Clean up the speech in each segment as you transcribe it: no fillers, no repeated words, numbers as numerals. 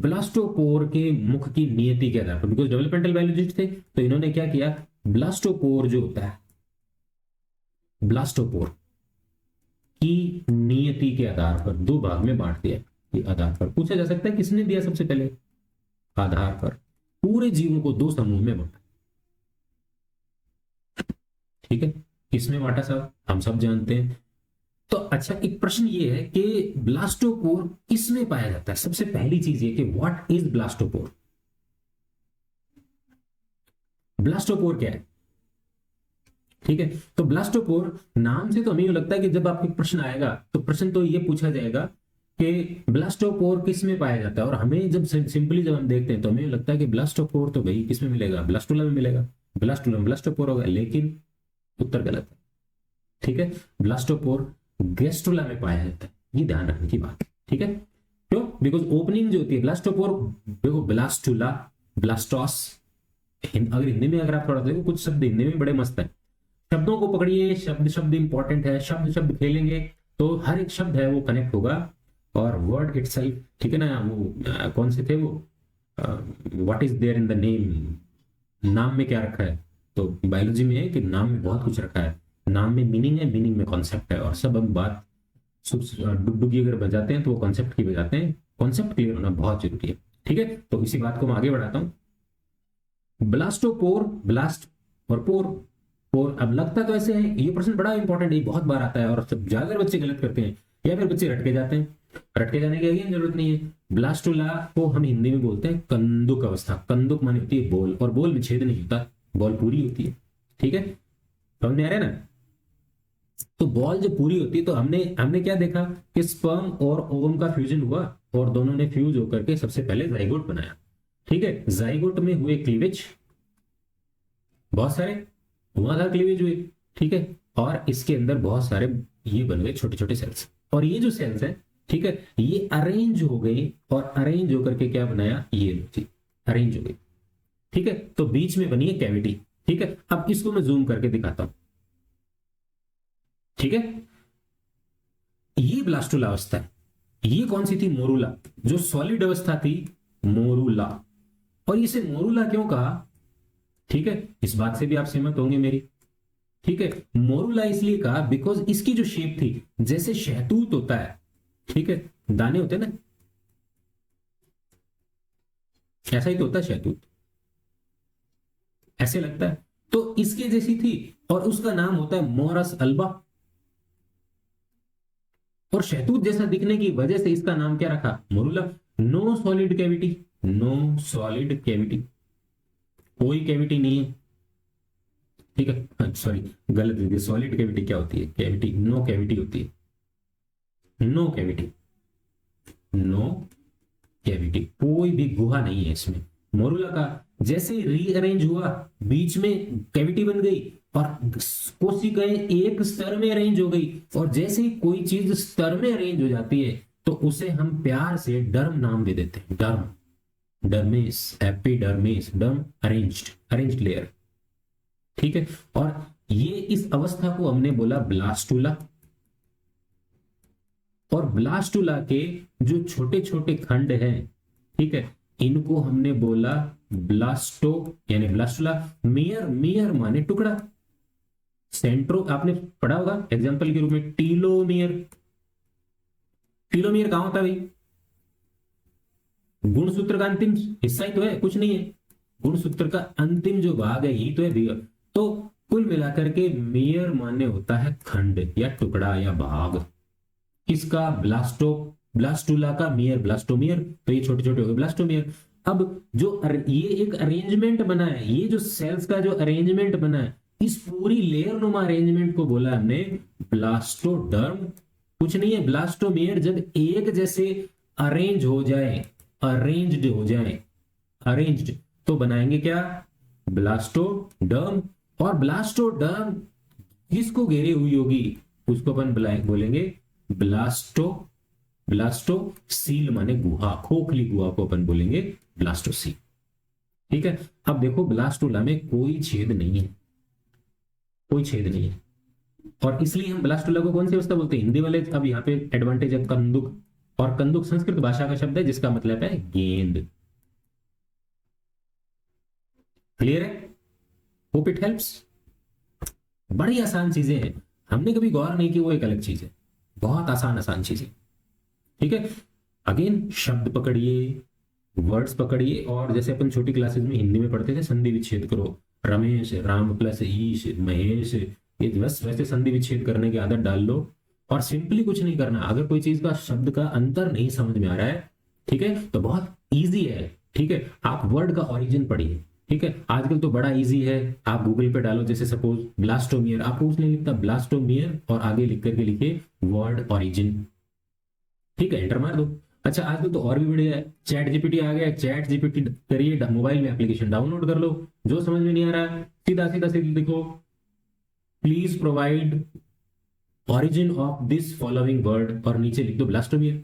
Blastopore के मुख की नियति के आधार पर, बिकॉज डेवलपमेंटल बायोलॉजिस्ट थे तो इन्होंने क्या किया, ब्लास्टोपोर जो होता है, ब्लास्टोपोर की नियति के आधार पर दो भाग में बांट दिया। ये आधार पर पूछा जा सकता है किसने दिया सबसे पहले, आधार पर पूरे जीवों को दो समूह में बांटा। ठीक है, किसमें बांटा साहब, हम सब जानते हैं। तो अच्छा, एक प्रश्न ये है कि ब्लास्टोपोर किसमें पाया जाता है। सबसे पहली चीज ये कि व्हाट इज ब्लास्टोपोर। ब्लास्टोपोर क्या है, ठीक है। तो ब्लास्टोपोर नाम से तो हमें लगता है कि जब आपको प्रश्न आएगा तो प्रश्न तो ये पूछा जाएगा कि ब्लास्टोपोर किस में पाया जाता है, और हमें जब सिंपली जब हम देखते हैं तो हमें लगता है कि ब्लास्टोपोर तो भाई किस में मिलेगा, ब्लास्टुला में मिलेगा, ब्लास्टुलम ब्लास्टोपोर होगा, लेकिन उत्तर गलत है। ठीक है, ब्लास्टोपोर गैस्ट्रुला में पाया जाता है, ये ध्यान रखने की बात। ठीक है, क्यों, बिकॉज ओपनिंग जो होती है ब्लास्टोपोर, देखो ब्लास्टुला, ब्लास्टोस, अगर हिंदी में अगर आप थोड़ा देखो कुछ शब्द हिंदी में बड़े मस्त है, शब्दों को पकड़िए, शब्द शब्द इंपॉर्टेंट है, शब्द शब्द खेलेंगे तो हर एक शब्द है वो कनेक्ट होगा, और वर्ड इटसेल्फ, ठीक है ना, वो कौन से थे वो, what is there in the name, नाम में क्या रखा है। तो बायोलॉजी में है कि नाम में बहुत कुछ रखा है, नाम में मीनिंग है, मीनिंग में कॉन्सेप्ट है, और सब हम बात डुगडुगी अगर बजाते हैं तो वो कॉन्सेप्ट की बजाते हैं, कॉन्सेप्ट क्लियर होना बहुत जरूरी है। ठीक है, तो इसी बात को मैं आगे बढ़ाता हूं। ब्लास्टोपोर, ब्लास्ट और पोर, पोर, अब लगता तो ऐसे है, ये प्रश्न बड़ा इंपॉर्टेंट है, बहुत बार आता है और सब ज्यादातर बच्चे गलत करते हैं, या फिर बच्चे रटके जाते हैं। रटके जाने की अगेन जरूरत नहीं है। ब्लास्टुला को हम हिंदी में बोलते हैं कंदुक अवस्था, कंदुक माने होती है बोल, और बोल में छेद नहीं होता, बॉल पूरी होती है। ठीक है, समझ में आ रहा है ना। तो बॉल जब पूरी होती है तो हमने हमने क्या देखा कि स्पर्म और ओवम का फ्यूजन हुआ, और दोनों ने फ्यूज होकर के सबसे पहले जाइगोट बनाया। ठीक है, जाइगोट में हुए क्लीवेज, बहुत सारे हुआ था क्लीवेज हुए। ठीक है, और इसके अंदर बहुत सारे ये बन गए छोटे छोटे सेल्स, और ये जो सेल्स है, ठीक है, ये अरेंज हो गए, और अरेंज होकर के क्या बनाया, ये अरेंज हो गई। ठीक है, तो बीच में बनी है कैविटी। ठीक है, अब इसको मैं जूम करके दिखाता हूं। ठीक है, ये ब्लास्टुला अवस्था है, ये कौन सी थी, मोरूला, जो सॉलिड अवस्था थी मोरूला। और इसे मोरूला क्यों कहा, ठीक है, इस बात से भी आप सहमत होंगे मेरी। ठीक है, मोरूला इसलिए कहा बिकॉज इसकी जो शेप थी जैसे शहतूत होता है, ठीक है, दाने होते हैं ना, ऐसा ही तो होता है शहतूत, ऐसे लगता है, तो इसके जैसी थी, और उसका नाम होता है मोरस अल्बा, और शहतूत जैसा दिखने की वजह से इसका नाम क्या रखा, morula. No solid cavity, no solid cavity, कोई कैविटी नहीं है। ठीक है, सॉरी गलत लिख दिया, सॉलिड कैविटी क्या होती है, कैविटी, नो कैविटी होती है, नो कैविटी, नो कैविटी, कोई भी गुहा नहीं है इसमें। मोरूला का जैसे रीअरेंज हुआ, बीच में कैविटी बन गई, और कोशिकाएं एक स्तर में अरेंज हो गई, और जैसे ही कोई चीज स्तर में अरेंज हो जाती है तो उसे हम प्यार से डर्म नाम दे देते हैं, डर्म, dermis, epidermis, डर्म, arranged, arranged layer. ठीक है, और ये इस अवस्था को हमने बोला ब्लास्टुला, और ब्लास्टुला के जो छोटे छोटे खंड हैं, ठीक है, इनको हमने बोला ब्लास्टो, यानी ब्लास्टुला। मेयर, मेयर माने टुकड़ा, सेंट्रो आपने पढ़ा होगा एग्जांपल के रूप में, टीलोमियर, टीलोमियर कहां होता है भाई, गुणसूत्र का अंतिम हिस्सा ही तो है, कुछ नहीं है, गुणसूत्र का अंतिम जो भाग है यही तो है मेयर। तो कुल मिलाकर के मेयर माने होता है खंड या टुकड़ा या भाग, किसका, ब्लास्टो, ब्लास्टुला का मेयर, ब्लास्टोमियर, तो ये छोटे छोटे हो गए ब्लास्टोमियर। अब जो ये एक अरेंजमेंट बना है, ये जो सेल्स का जो अरेंजमेंट बना है, इस पूरी लेयर नुमा अरेंजमेंट को बोला हमने ब्लास्टोडर्म। कुछ नहीं है, ब्लास्टोमियर जब एक जैसे अरेंज हो जाए, अरेंज्ड हो जाए, अरेंज्ड, तो बनाएंगे क्या, ब्लास्टोडर्म। और ब्लास्टोडर्म किसको घेरे हुई होगी, उसको अपन बोलेंगे ब्लास्टो, ब्लास्टोसील माने गुहा, खोखली गुहा को अपन बोलेंगे ब्लास्टोसील। ठीक है, अब देखो ब्लास्टुला में कोई छेद नहीं है, कोई छेद नहीं है, और इसलिए हम ब्लास्टुला को कौन सी अवस्था बोलते हैं, हिंदी वाले अब यहाँ पे एडवांटेज है, कंदुक, और कंदुक संस्कृत भाषा का शब्द है जिसका मतलब है गेंद। क्लियर है? Hope it helps. बड़ी आसान चीजें हैं, हमने कभी गौर नहीं की वो एक अलग चीज है, बहुत आसान आसान चीजें। ठीक है, अगेन शब्द पकड़िए, वर्ड्स पकड़िए, और जैसे अपन छोटी क्लासेस में हिंदी में पढ़ते थे संधि विच्छेद करो, रमेश राम प्लस ईश महेश, ये बस वैसे संधि विच्छेद करने की आदत डाल लो। और सिंपली कुछ नहीं करना, अगर कोई चीज का शब्द का अंतर नहीं समझ में आ रहा है, ठीक है, तो बहुत इजी है। ठीक है, आप वर्ड का ओरिजिन पढ़िए। ठीक है, आजकल तो बड़ा इजी है, आप गूगल पे डालो, जैसे सपोज ब्लास्टोमियर, आपको उसने लिखता ब्लास्टोमियर और आगे लिख करके लिखिए वर्ड ओरिजिन। ठीक है, एंटर मार दो। अच्छा, आजकल तो और भी बढ़िया है, चैट जीपीटी आ गया, चैट जीपीटी करिए, मोबाइल में एप्लीकेशन डाउनलोड कर लो। जो समझ में नहीं आ रहा है सीधा सीधा सीधा लिखो, please provide origin of this following word, और नीचे लिख दो ब्लास्टोमियर।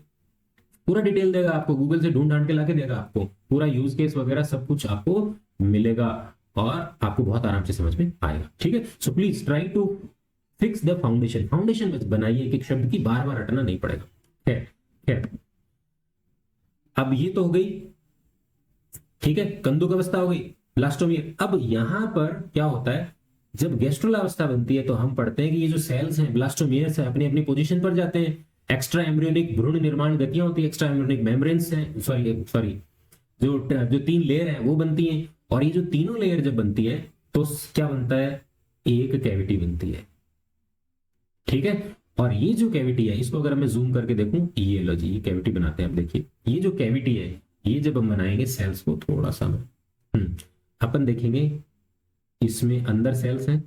पूरा डिटेल देगा आपको, गूगल से ढूंढ ढांड के लाके देगा आपको, पूरा यूज केस वगैरह सब कुछ आपको मिलेगा, और आपको बहुत आराम से समझ में आएगा। ठीक है, so please try to fix the foundation. Foundation बस बनाइए कि शब्द की बार बार रटना नहीं पड़ेगा। खैर खैर, अब ये तो हो गई, ठीक है, कंदुक अवस्था हो गई, ब्लास्टोमियर। अब यहां पर क्या होता है, जब गैस्ट्रल अवस्था बनती है तो हम पढ़ते हैं कि ये जो सेल्स हैं ब्लास्टोमियर्स हैं अपनी अपनी पोजीशन पर जाते हैं, एक्स्ट्रा एम्ब्रियोनिक भ्रूण निर्माण गतियां होती है, एक्स्ट्रा एम्ब्रियोनिक मेम्ब्रेन्स हैं, सॉरी सॉरी, जो जो 3 लेयर है वो बनती हैं, और ये जो तीनों लेयर जब बनती है तो क्या बनता है, एक कैविटी बनती है। ठीक है, और ये जो कैविटी है इसको अगर मैं जूम करके देखूं, ये लो जी, ये कैविटी बनाते हैं। आप देखिए ये जो कैविटी है, ये जब हम बनाएंगे सेल्स को, थोड़ा सा अपन देखेंगे इसमें अंदर सेल्स हैं,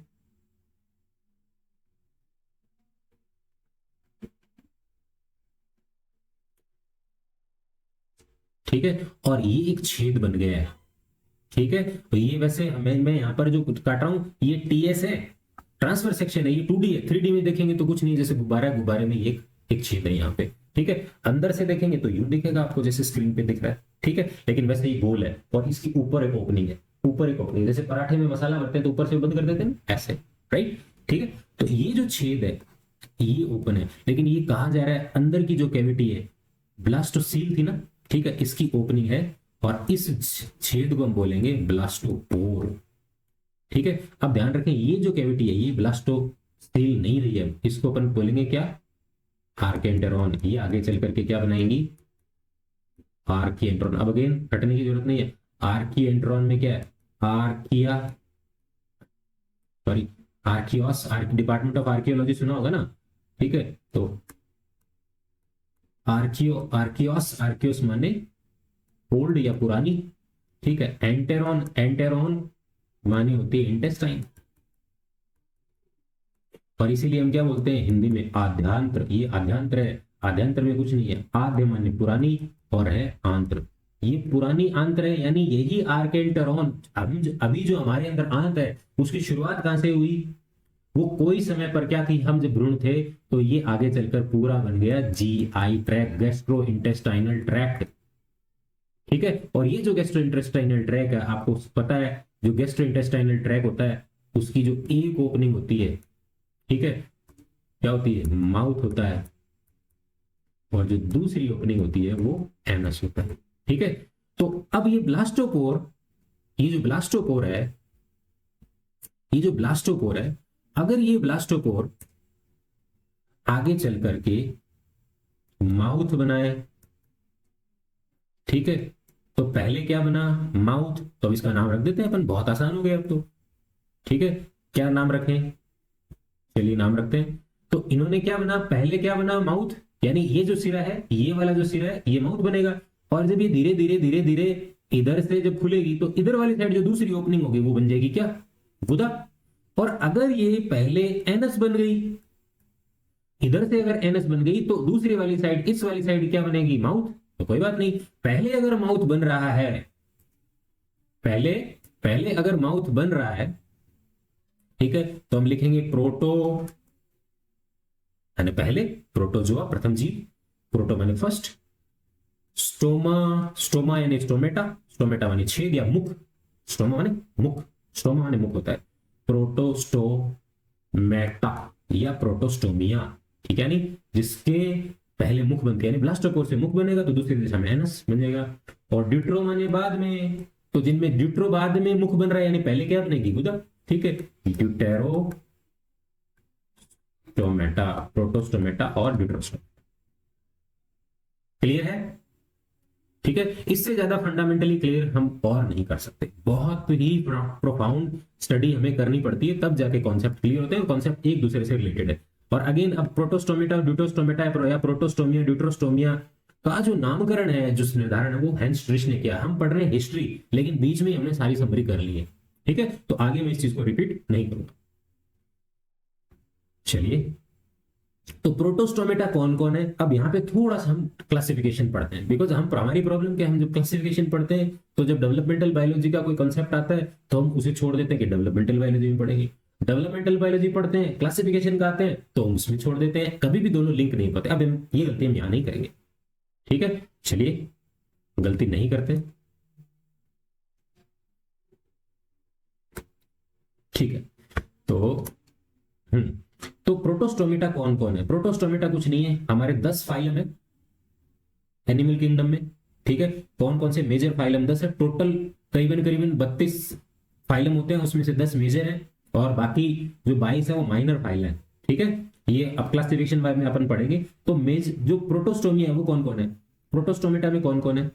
ठीक है, और ये एक छेद बन गया है। ठीक है, तो ये वैसे मैं यहाँ पर जो काट रहा हूं ये टीएस है, ट्रांसफर सेक्शन है, ये 2D है। 3D में देखेंगे तो कुछ नहीं, जैसे गुब्बारा है, गुब्बारे में एक एक छेद है यहाँ पे। ठीक है, अंदर से देखेंगे तो यूं दिखेगा आपको जैसे स्क्रीन पे दिख रहा है। ठीक है, लेकिन वैसे ही गोल है, और इसकी ऊपर एक ओपनिंग है, ऊपर एक ओपनिंग, जैसे पराठे में मसाला भरते हैं तो ऊपर से बंद कर देते हैं ऐसे, राइट। ठीक है, तो ये जो छेद है ये ओपन है, लेकिन ये कहा जा रहा है अंदर की जो कैविटी है, ब्लास्टोसील थी ना, ठीक है, इसकी ओपनिंग है, और इस छेद को हम बोलेंगे ब्लास्टोपोर। ठीक है, अब ध्यान रखें ये जो कैविटी है ये ब्लास्टोसील नहीं रही है, इसको अपन बोलेंगे क्या, आर्केंटेरॉन। ये आगे चल करके क्या बनाएंगी, आर्किएंट्रॉन। अब अगेन हटने की जरूरत नहीं है, आर्किएंट्रॉन में क्या है, आर्किया, सॉरी आर्कियोस, डिपार्टमेंट ऑफ आर्कियोलॉजी सुना होगा ना। ठीक है, तो आर्कियोस, आर्कियोस माने ओल्ड या पुरानी। ठीक है, एंटेरॉन, एंटेरॉन मानी होती है इंटेस्टाइन, और इसीलिए हम क्या बोलते हैं हिंदी में आद्यांत्र। ये आद्यांत्र है, आद्यांत्र में कुछ नहीं है, आद्य माने पुरानी और है आंत्र, ये पुरानी आंत्र है, यानी यही आर्केंटेरॉन। अभी जो हमारे अंदर आंत है उसकी शुरुआत कहां से हुई, वो कोई समय पर क्या थी, हम जब भ्रूण थे, तो ये आगे चलकर पूरा बन गया GI tract, gastro intestinal tract. ठीक है, और ये जो गैस्ट्रो इंटेस्टाइनल ट्रैक है, आपको पता है जो गैस्ट्रो इंटेस्टाइनल ट्रैक होता है उसकी जो एक ओपनिंग होती है, ठीक है, क्या होती है, माउथ होता है, और जो दूसरी ओपनिंग होती है वो एनस होता है। ठीक है, तो अब ये ब्लास्टोपोर, ये जो ब्लास्टोपोर है, ये जो ब्लास्टोपोर है, अगर ये ब्लास्टोपोर आगे चल करके माउथ बनाए, ठीक है, तो पहले क्या बना, माउथ, तो अब इसका नाम रख देते हैं अपन, बहुत आसान हो गया अब तो। ठीक है, क्या नाम रखें, चलिए नाम रखते हैं। तो इन्होंने क्या बना, पहले क्या बना, माउथ, यानी ये जो सिरा है, ये वाला जो सिरा है ये माउथ बनेगा, और जब ये धीरे धीरे धीरे धीरे इधर से जब खुलेगी तो इधर वाली साइड जो दूसरी ओपनिंग होगी वो बन जाएगी क्या, गुदा। और अगर ये पहले एनस बन गई, इधर से अगर एनस बन गई तो दूसरी वाली साइड, इस वाली साइड क्या बनेगी, माउथ। तो कोई बात नहीं, पहले अगर माउथ बन रहा है, पहले पहले अगर माउथ बन रहा है, ठीक है, तो हम लिखेंगे प्रोटो, यानी पहले, प्रोटोजोआ प्रथम जीव, प्रोटो माने फर्स्ट, स्टोमा, स्टोमा यानी स्टोमेटा, स्टोमेटा माने छेद या मुख, स्टोमा माने मुख, स्टोमा माने मुख होता है, प्रोटोस्टोमेटा या प्रोटोस्टोमिया। ठीक है, नहीं जिसके पहले मुख बनते हैं, यानी ब्लास्टोपोर से मुख बनेगा तो दूसरी दिशा में एनस बन जाएगा, और ड्यूट्रो माने बाद में, तो जिनमें ड्यूट्रो बाद में मुख बन रहा है यानी पहले क्या बनेगी गुदा, ठीक है, ड्यूटेरोस्टोमेटा, प्रोटोस्टोमेटा और ड्यूटेरोस्टोमेटा। क्लियर है? ठीक है, इससे ज्यादा फंडामेंटली क्लियर हम और नहीं कर सकते, बहुत ही प्रोफाउंड स्टडी हमें करनी पड़ती है तब जाके कॉन्सेप्ट क्लियर होते हैं, कॉन्सेप्ट एक दूसरे से रिलेटेड है। और अगेन अब प्रोटोस्टोमेटा और ड्यूटोस्टोमेटा या प्रोटोस्टोमिया ड्यूटरोस्टोमिया का जो नामकरण है, जो निर्धारण है, वो हैंस स्ट्रिच ने किया। हम पढ़ रहे हैं हिस्ट्री, लेकिन बीच में हमने सारी समरी कर ली है, ठीक है, तो आगे मैं इस चीज को रिपीट नहीं करूंगा। चलिए, तो प्रोटोस्टोमेटा कौन कौन है, अब यहाँ पे थोड़ा सा हम क्लासिफिकेशन पढ़ते हैं, बिकॉज हम हमारी प्रॉब्लम क्या, हम जब क्लासिफिकेशन पढ़ते हैं तो जब डेवलपमेंटल बायोलॉजी का कोई कंसेप्ट आता है तो हम उसे छोड़ देते हैं कि डेवलपमेंटल बायोलॉजी में पढ़ेंगे, डेवलपमेंटल बायोलॉजी पढ़ते हैं, क्लासिफिकेशन का आते हैं तो हम उसमें छोड़ देते हैं, कभी भी दोनों लिंक नहीं होते। अब हम ये गलती हम यहाँ नहीं करेंगे, ठीक है, चलिए गलती नहीं करते, ठीक है। तो प्रोटोस्टोमेटा कौन कौन है, प्रोटोस्टोमेटा कुछ नहीं है, हमारे 10 फाइलम है एनिमल किंगडम में, ठीक है। कौन कौन से मेजर फाइलम 10 है टोटल, करीबन करीबन 32 फाइलम होते हैं, उसमें से 10 मेजर है और बाकी जो 22 है वो माइनर फाइल है, ठीक है। ये अब क्लासिफिकेशन में अपन पढ़ेंगे। तो जो प्रोटोस्टोमिया है वो कौन कौन है, प्रोटोस्टोमेटा में कौन कौन है,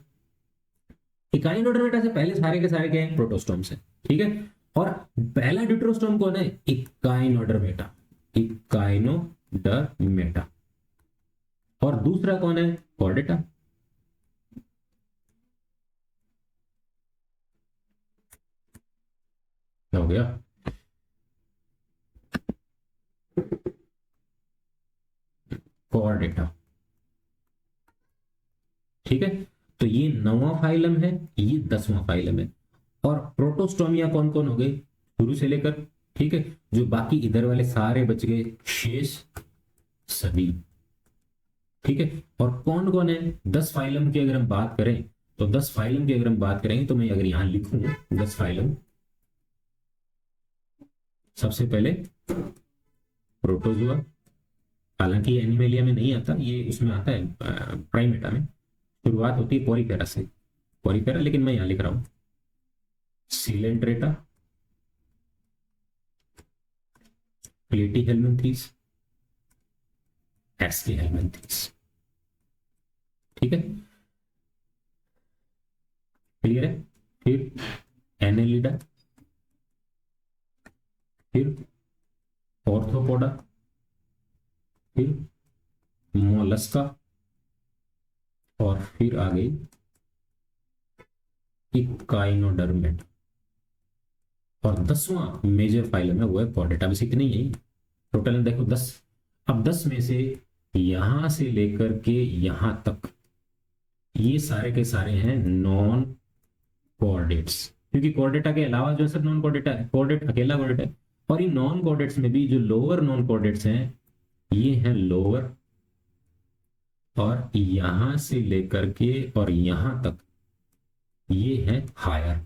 इकाइनोडर्मेटा से पहले सारे के सारे क्या है, प्रोटोस्टोम्स है, ठीक है। और पहला ड्यूटरोस्टोम कौन है, इकाइनोडर्मेटा, इकाइनोडर्मेटा, और दूसरा कौन है, कॉर्डेटा, क्या हो गया, कॉर्डेटा, ठीक है। तो ये 9वां फाइलम है, ये 10वां फाइलम है। और प्रोटोस्टोमिया कौन कौन हो गए शुरू से लेकर, ठीक है, जो बाकी इधर वाले सारे बच गए शेष सभी, ठीक है। और कौन कौन है 10 फाइलम की अगर हम बात करें, तो 10 फाइलम की अगर हम बात करेंगे तो मैं अगर यहां लिखूं 10 फाइलम, सबसे पहले प्रोटोजुआ, हालांकि एनिमेलिया में नहीं आता, ये उसमें आता है प्राइमेटा में, शुरुआत होती है पोरीफेरा से, पोरीफेरा, लेकिन मैं यहां लिख रहा हूं सिलेंड्रेटा, प्लेटीहेल्मिन्थीस, एस्कीहेल्मिन्थीस, ठीक है, क्लियर है। फिर एनेलिडा, फिर ऑर्थोपोडा, फिर मोलस्का, और फिर आ गई इकाइनोडर्मेट, और 10वां मेजर फाइलम है वो है कॉर्डेटा। बस इतनी ही टोटल देखो 10। अब 10 में से यहां से लेकर के यहां तक ये सारे के सारे हैं नॉन कॉर्डेट्स, क्योंकि कॉर्डेटा के अलावा जो सब नॉन कॉर्डेटा है, कॉर्डेट अकेला कॉर्डेट है। और इन नॉन कॉर्डेट्स में भी जो लोअर नॉन कॉर्डेट्स हैं ये हैं लोअर, और यहां से लेकर के और यहां तक ये है हायर।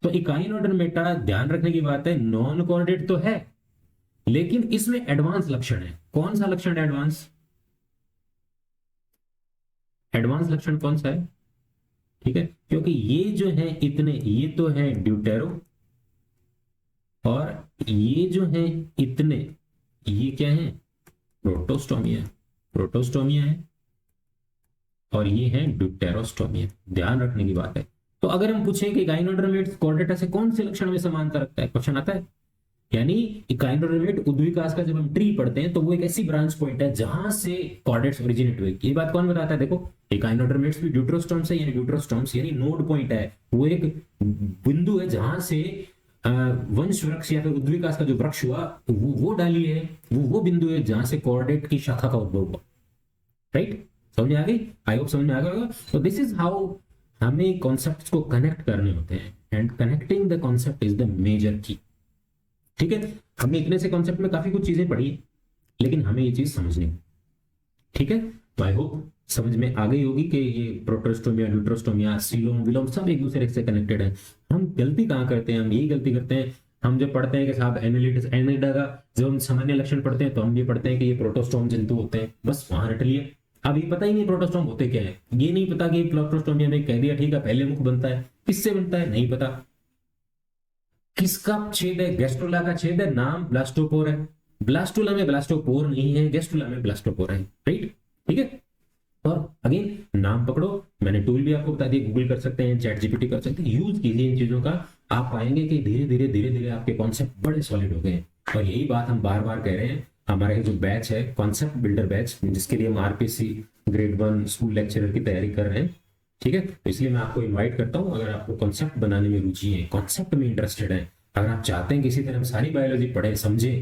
तो इकाइनोडर्मेटा ध्यान रखने की बात है, नॉन कॉर्डेट तो है लेकिन इसमें एडवांस लक्षण है। कौन सा लक्षण है एडवांस, एडवांस लक्षण कौन सा है, ठीक है, क्योंकि ये जो है इतने, ये तो है ड्यूटेरो, और ये जो है इतने, ये क्या है, प्रोटोस्टोमिया, प्रोटोस्टोमिया है, और ये है ड्यूटेरोस्टोमिया। ध्यान रखने की बात है। तो अगर हम पूछें कि इकाइनोडर्मेट कॉर्डेटा से कौन से लक्षण में समानता रखता है, क्वेश्चन आता है, यानी इकाइनोडर्मेट उद्विकास का जब हम ट्री पढ़ते हैं तो वो एक ऐसी ब्रांच पॉइंट है जहां से कॉर्डेट्स ओरिजिनेट हुए। ये बात कौन बताता है, देखो इकाइनोडर्मेट्स भी ड्यूटेरोस्टोम्स है, यानी ड्यूटेरोस्टोम्स यानी नोड पॉइंट है, वो एक बिंदु है जहां से वंश वृक्ष या फिर उद्विकास का जो वृक्ष हुआ वो डाली है, वो बिंदु है जहां से कॉर्डेट की शाखा का उद्भव हुआ। राइट, समझ में आ गई, आई होप समझ में आ गया होगा। तो दिस इज हाउ हमें कॉन्सेप्ट्स को कनेक्ट करने होते हैं, and connecting the concept is the major key. ठीक है, हमने इतने से कॉन्सेप्ट में काफी कुछ चीजें पढ़ी लेकिन हमें ये चीज समझनी है, ठीक है। तो आई होप समझ में आ गई होगी कि ये प्रोटोस्टोमिया, ड्यूटेरोस्टोमिया, सीलोम विलोम सब एक दूसरे से कनेक्टेड है। हम गलती कहाँ करते हैं, हम यही गलती करते हैं, हम जब पढ़ते हैं कि साहब एनालिटिस एनालिडा का जब हम सामान्य लक्षण पढ़ते हैं तो हम ये पढ़ते हैं कि ये प्रोटोस्टोम जंतु होते हैं, बस वहां रट लिए। अब ये पता ही नहीं प्रोटोस्टोम होते क्या है, ये नहीं पता कि प्रोटोस्टोम हमें कह दिया ठीक है पहले मुख बनता है, किससे बनता है नहीं पता, किसका छेद है, गैस्ट्रोला का छेद है, नाम ब्लास्टोपोर है, ब्लास्टुला में ब्लास्टोपोर नहीं है, गैस्ट्रोला में ब्लास्टोपोर है, राइट, ठीक है। और अगेन नाम पकड़ो, मैंने टूल भी आपको बता दिया, गूगल कर सकते हैं, चैट जीपीटी कर सकते हैं, यूज कीजिए इन चीजों का, आप पाएंगे कि धीरे धीरे आपके कॉन्सेप्ट बड़े सॉलिड हो गए हैं। और यही बात हम बार बार कह रहे हैं, हमारा जो बैच है कॉन्सेप्ट बिल्डर बैच, जिसके लिए हम आरपीसी ग्रेड 1 स्कूल लेक्चरर की तैयारी कर रहे हैं, ठीक है। तो इसलिए मैं आपको इन्वाइट करता हूं, अगर आपको कॉन्सेप्ट बनाने में रुचि है, कॉन्सेप्ट में इंटरेस्टेड है, अगर आप चाहते हैं किसी तरह हम सारी बायोलॉजी पढ़े समझे,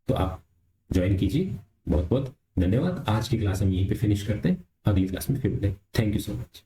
तो आप ज्वाइन कीजिए। बहुत बहुत धन्यवाद। आज की क्लास हम यहीं पे फिनिश करते हैं, अगली क्लास में फिर मिलेंगे। Thank you so much.